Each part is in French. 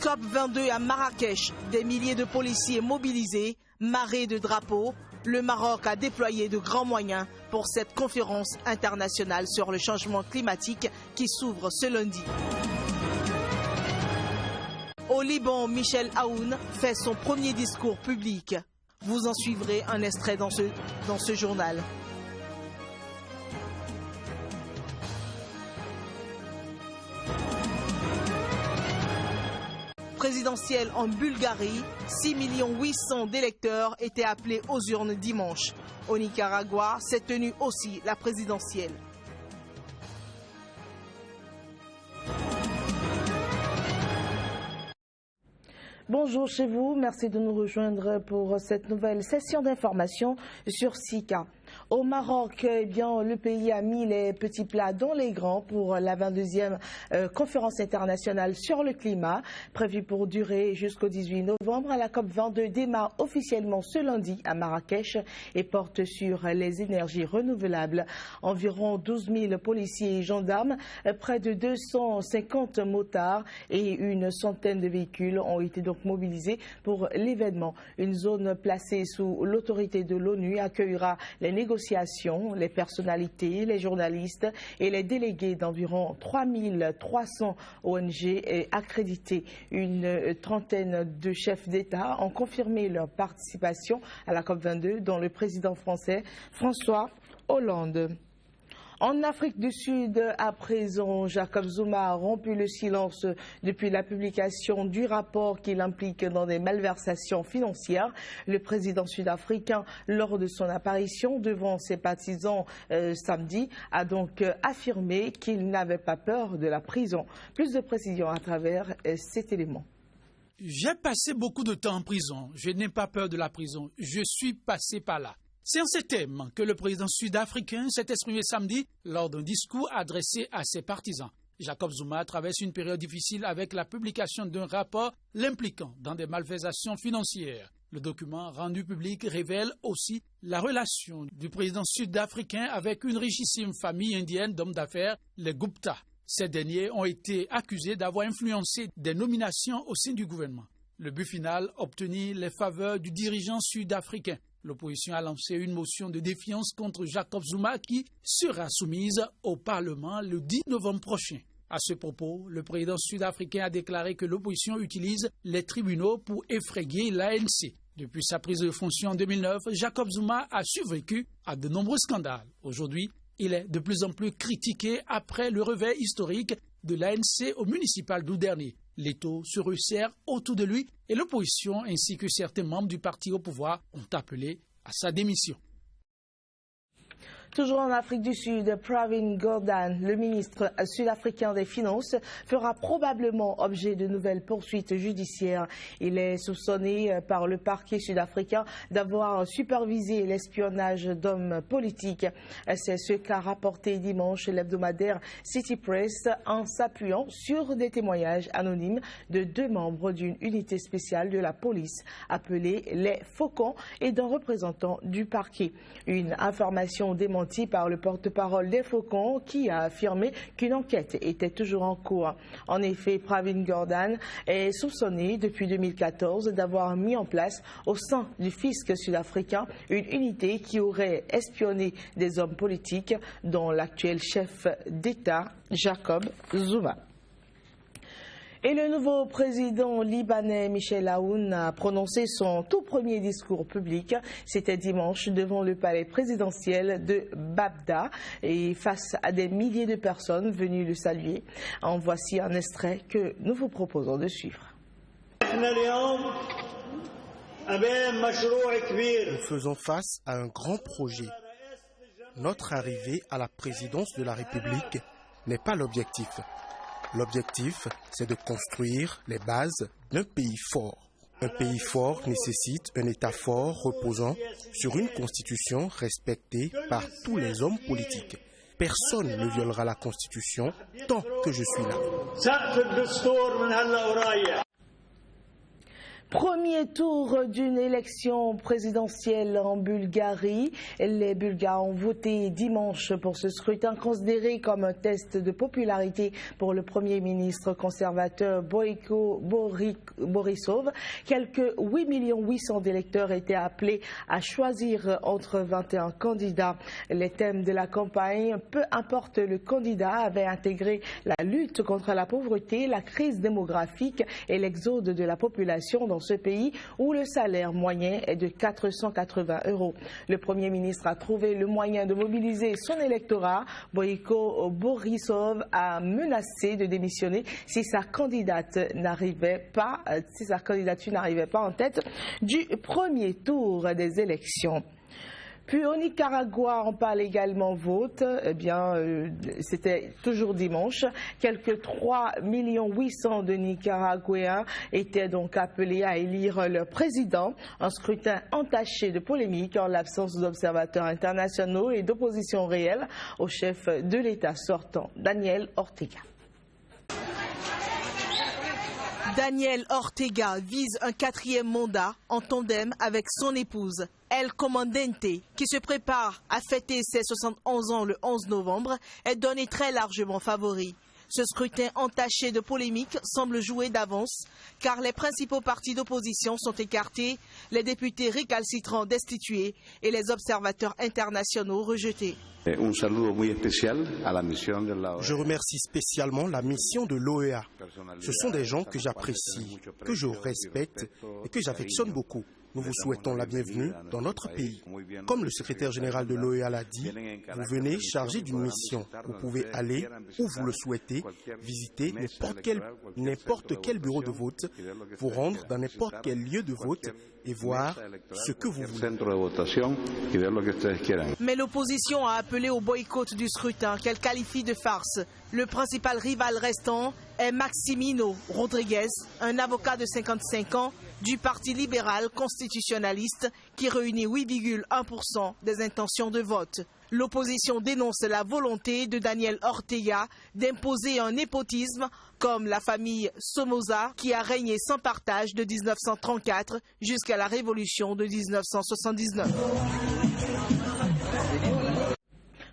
COP22 à Marrakech, des milliers de policiers mobilisés, marée de drapeaux. Le Maroc a déployé de grands moyens pour cette conférence internationale sur le changement climatique qui s'ouvre ce lundi. Au Liban, Michel Aoun fait son premier discours public. Vous en suivrez un extrait dans ce journal. Présidentielle en Bulgarie, 6 800 000 d'électeurs étaient appelés aux urnes dimanche. Au Nicaragua, s'est tenue aussi la présidentielle. Bonjour chez vous, merci de nous rejoindre pour cette nouvelle session d'information sur SICA. Au Maroc, le pays a mis les petits plats dans les grands pour la 22e conférence internationale sur le climat, prévue pour durer jusqu'au 18 novembre. La COP22 démarre officiellement ce lundi à Marrakech et porte sur les énergies renouvelables. Environ 12 000 policiers et gendarmes, près de 250 motards et une centaine de véhicules ont été donc mobilisés pour l'événement. Une zone placée sous l'autorité de l'ONU accueillera les négociations, les personnalités, les journalistes et les délégués d'environ 3300 ONG accrédités. Une trentaine de chefs d'État ont confirmé leur participation à la COP22, dont le président français François Hollande. En Afrique du Sud, à présent, Jacob Zuma a rompu le silence depuis la publication du rapport qui l'implique dans des malversations financières. Le président sud-africain, lors de son apparition devant ses partisans samedi, a donc affirmé qu'il n'avait pas peur de la prison. Plus de précisions à travers cet élément. J'ai passé beaucoup de temps en prison. Je n'ai pas peur de la prison. Je suis passé par là. C'est en ces termes que le président sud-africain s'est exprimé samedi lors d'un discours adressé à ses partisans. Jacob Zuma traverse une période difficile avec la publication d'un rapport l'impliquant dans des malversations financières. Le document rendu public révèle aussi la relation du président sud-africain avec une richissime famille indienne d'hommes d'affaires, les Gupta. Ces derniers ont été accusés d'avoir influencé des nominations au sein du gouvernement. Le but final, obtenir les faveurs du dirigeant sud-africain. L'opposition a lancé une motion de défiance contre Jacob Zuma qui sera soumise au Parlement le 10 novembre prochain. À ce propos, le président sud-africain a déclaré que l'opposition utilise les tribunaux pour effrayer l'ANC. Depuis sa prise de fonction en 2009, Jacob Zuma a survécu à de nombreux scandales. Aujourd'hui, il est de plus en plus critiqué après le revers historique de l'ANC au municipal d'août dernier. L'étau se resserre autour de lui et l'opposition ainsi que certains membres du parti au pouvoir ont appelé à sa démission. Toujours en Afrique du Sud, Pravin Gordhan, le ministre sud-africain des Finances, fera probablement objet de nouvelles poursuites judiciaires. Il est soupçonné par le parquet sud-africain d'avoir supervisé l'espionnage d'hommes politiques. C'est ce qu'a rapporté dimanche l'hebdomadaire City Press en s'appuyant sur des témoignages anonymes de 2 membres d'une unité spéciale de la police appelée les Faucons et d'un représentant du parquet. Une information démentie par le porte-parole des Faucons qui a affirmé qu'une enquête était toujours en cours. En effet, Pravin Gordhan est soupçonné depuis 2014 d'avoir mis en place au sein du fisc sud-africain une unité qui aurait espionné des hommes politiques dont l'actuel chef d'État, Jacob Zuma. Et le nouveau président libanais Michel Aoun a prononcé son tout premier discours public. C'était dimanche devant le palais présidentiel de Babda et face à des milliers de personnes venues le saluer. En voici un extrait que nous vous proposons de suivre. Nous faisons face à un grand projet. Notre arrivée à la présidence de la République n'est pas l'objectif. L'objectif, c'est de construire les bases d'un pays fort. Un pays fort nécessite un État fort reposant sur une constitution respectée par tous les hommes politiques. Personne ne violera la constitution tant que je suis là. Premier tour d'une élection présidentielle en Bulgarie. Les Bulgares ont voté dimanche pour ce scrutin considéré comme un test de popularité pour le Premier ministre conservateur Boyko Borisov. Quelques 8 800 000 d'électeurs étaient appelés à choisir entre 21 candidats. Les thèmes de la campagne, peu importe le candidat, avaient intégré la lutte contre la pauvreté, la crise démographique et l'exode de la population dans ce pays où le salaire moyen est de 480 €. Le Premier ministre a trouvé le moyen de mobiliser son électorat. Boyko Borisov a menacé de démissionner si sa candidature n'arrivait pas en tête du premier tour des élections. Puis au Nicaragua, on parle également vote. Eh bien, c'était toujours dimanche. Quelques 3 800 000 de Nicaraguayens étaient donc appelés à élire leur président. Un scrutin entaché de polémique en l'absence d'observateurs internationaux et d'opposition réelle au chef de l'État sortant, Daniel Ortega. Daniel Ortega vise un 4e mandat en tandem avec son épouse, El Comandante, qui se prépare à fêter ses 71 ans le 11 novembre, est donné très largement favori. Ce scrutin entaché de polémique semble jouer d'avance, car les principaux partis d'opposition sont écartés, les députés récalcitrants destitués et les observateurs internationaux rejetés. Je remercie spécialement la mission de l'OEA. Ce sont des gens que j'apprécie, que je respecte et que j'affectionne beaucoup. Nous vous souhaitons la bienvenue dans notre pays. Comme le secrétaire général de l'OEA l'a dit, vous venez chargé d'une mission. Vous pouvez aller où vous le souhaitez, visiter n'importe quel bureau de vote, vous rendre dans n'importe quel lieu de vote et voir ce que vous voulez. Mais l'opposition a appelé au boycott du scrutin qu'elle qualifie de farce. Le principal rival restant est Maximino Rodriguez, un avocat de 55 ans du Parti libéral constitutionnaliste qui réunit 8,1% des intentions de vote. L'opposition dénonce la volonté de Daniel Ortega d'imposer un népotisme comme la famille Somoza qui a régné sans partage de 1934 jusqu'à la révolution de 1979.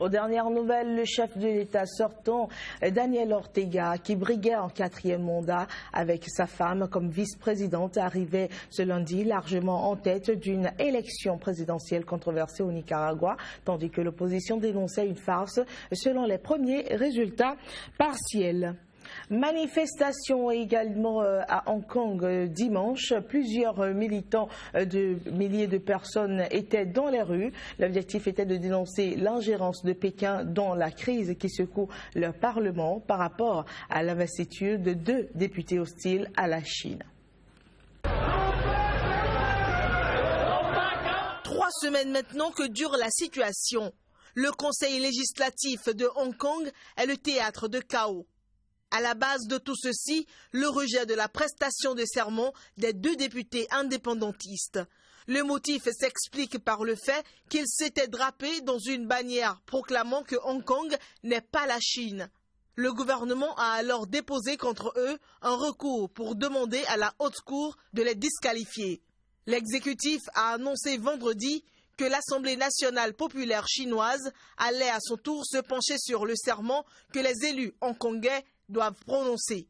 Aux dernières nouvelles, le chef de l'État sortant, Daniel Ortega, qui briguait en 4e mandat avec sa femme comme vice-présidente, arrivait ce lundi largement en tête d'une élection présidentielle controversée au Nicaragua, tandis que l'opposition dénonçait une farce selon les premiers résultats partiels. Manifestation également à Hong Kong dimanche. Plusieurs militants de milliers de personnes étaient dans les rues. L'objectif était de dénoncer l'ingérence de Pékin dans la crise qui secoue leur Parlement par rapport à l'investiture de 2 députés hostiles à la Chine. 3 semaines maintenant que dure la situation. Le Conseil législatif de Hong Kong est le théâtre de chaos. À la base de tout ceci, le rejet de la prestation de serment des 2 députés indépendantistes. Le motif s'explique par le fait qu'ils s'étaient drapés dans une bannière proclamant que Hong Kong n'est pas la Chine. Le gouvernement a alors déposé contre eux un recours pour demander à la haute cour de les disqualifier. L'exécutif a annoncé vendredi que l'Assemblée nationale populaire chinoise allait à son tour se pencher sur le serment que les élus hongkongais doivent prononcer.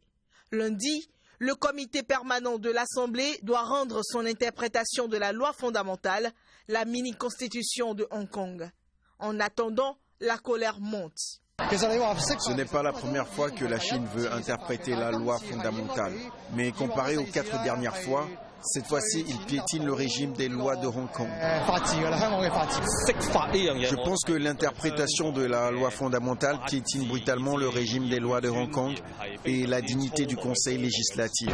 Lundi, le comité permanent de l'Assemblée doit rendre son interprétation de la loi fondamentale, la mini-constitution de Hong Kong. En attendant, la colère monte. Ce n'est pas la première fois que la Chine veut interpréter la loi fondamentale, mais comparé aux 4 dernières fois, cette fois-ci, il piétine le régime des lois de Hong Kong. Je pense que l'interprétation de la loi fondamentale piétine brutalement le régime des lois de Hong Kong et la dignité du Conseil législatif.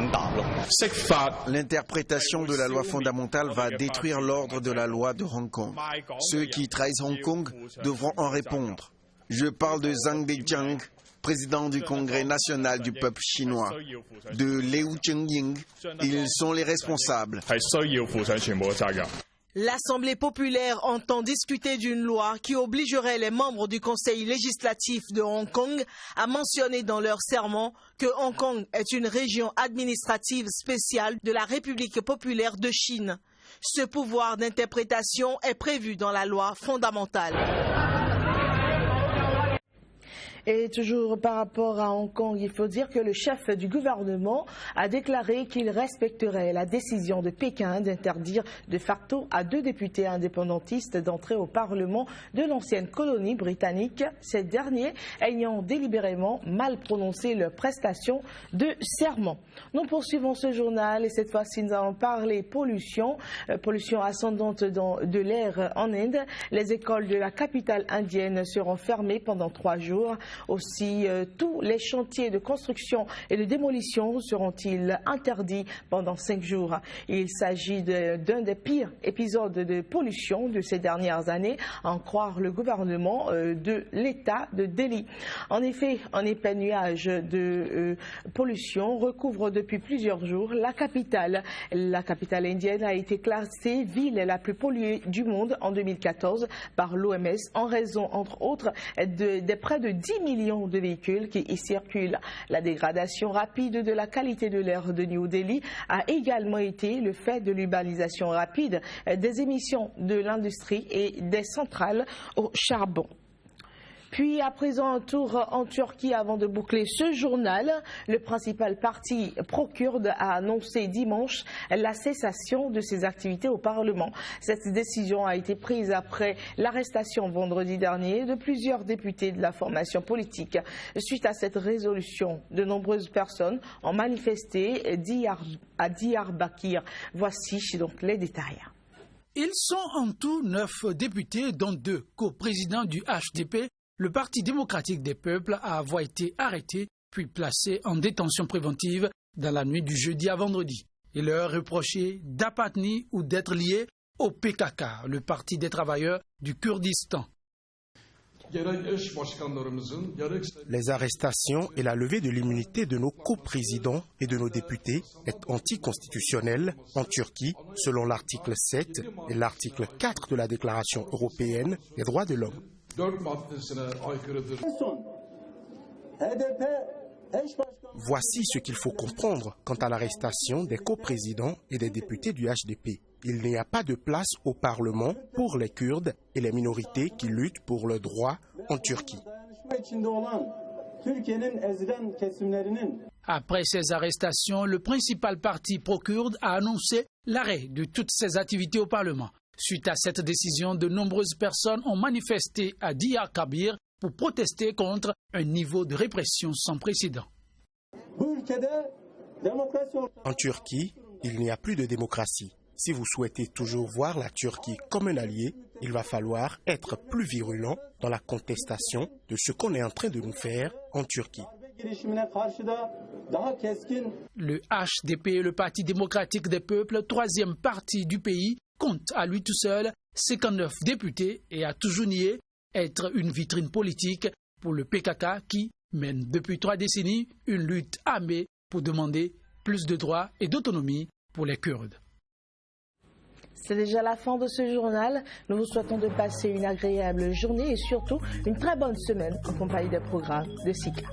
L'interprétation de la loi fondamentale va détruire l'ordre de la loi de Hong Kong. Ceux qui trahissent Hong Kong devront en répondre. Je parle de Zhang Dejiang, président du Congrès national du peuple chinois, de Liu Chengying. Ils sont les responsables. L'Assemblée populaire entend discuter d'une loi qui obligerait les membres du Conseil législatif de Hong Kong à mentionner dans leur serment que Hong Kong est une région administrative spéciale de la République populaire de Chine. Ce pouvoir d'interprétation est prévu dans la loi fondamentale. Et toujours par rapport à Hong Kong, il faut dire que le chef du gouvernement a déclaré qu'il respecterait la décision de Pékin d'interdire de facto à 2 députés indépendantistes d'entrer au Parlement de l'ancienne colonie britannique, ces derniers ayant délibérément mal prononcé leur prestation de serment. Nous poursuivons ce journal et cette fois-ci nous allons parler pollution ascendante de l'air en Inde. Les écoles de la capitale indienne seront fermées pendant 3 jours. Aussi, tous les chantiers de construction et de démolition seront-ils interdits pendant 5 jours. Il s'agit d'un des pires épisodes de pollution de ces dernières années, à en croire le gouvernement de l'État de Delhi. En effet, un épais nuage de pollution recouvre depuis plusieurs jours la capitale. La capitale indienne a été classée ville la plus polluée du monde en 2014 par l'OMS en raison, entre autres, des près de 10 millions de véhicules qui y circulent. La dégradation rapide de la qualité de l'air de New Delhi a également été le fait de l'urbanisation rapide des émissions de l'industrie et des centrales au charbon. Puis à présent un tour en Turquie avant de boucler ce journal. Le principal parti pro-kurde a annoncé dimanche la cessation de ses activités au Parlement. Cette décision a été prise après l'arrestation vendredi dernier de plusieurs députés de la formation politique. Suite à cette résolution, de nombreuses personnes ont manifesté à Diyarbakir. Voici donc les détails. Ils sont en tout 9 députés, dont 2 coprésidents du HDP. Le Parti démocratique des peuples a avoir été arrêté puis placé en détention préventive dans la nuit du jeudi à vendredi. Il leur reproché d'appartenir ou d'être lié au PKK, le Parti des travailleurs du Kurdistan. Les arrestations et la levée de l'immunité de nos coprésidents et de nos députés est anticonstitutionnelle en Turquie, selon l'article 7 et l'article 4 de la Déclaration européenne des droits de l'homme. Voici ce qu'il faut comprendre quant à l'arrestation des coprésidents et des députés du HDP. Il n'y a pas de place au Parlement pour les Kurdes et les minorités qui luttent pour leurs droits en Turquie. Après ces arrestations, le principal parti pro-kurde a annoncé l'arrêt de toutes ses activités au Parlement. Suite à cette décision, de nombreuses personnes ont manifesté à Diyarbakir pour protester contre un niveau de répression sans précédent. En Turquie, il n'y a plus de démocratie. Si vous souhaitez toujours voir la Turquie comme un allié, il va falloir être plus virulent dans la contestation de ce qu'on est en train de nous faire en Turquie. Le HDP, le Parti démocratique des peuples, 3e parti du pays, compte à lui tout seul 59 députés et a toujours nié être une vitrine politique pour le PKK qui mène depuis 3 décennies une lutte armée pour demander plus de droits et d'autonomie pour les Kurdes. C'est déjà la fin de ce journal. Nous vous souhaitons de passer une agréable journée et surtout une très bonne semaine en compagnie des programmes de SICA.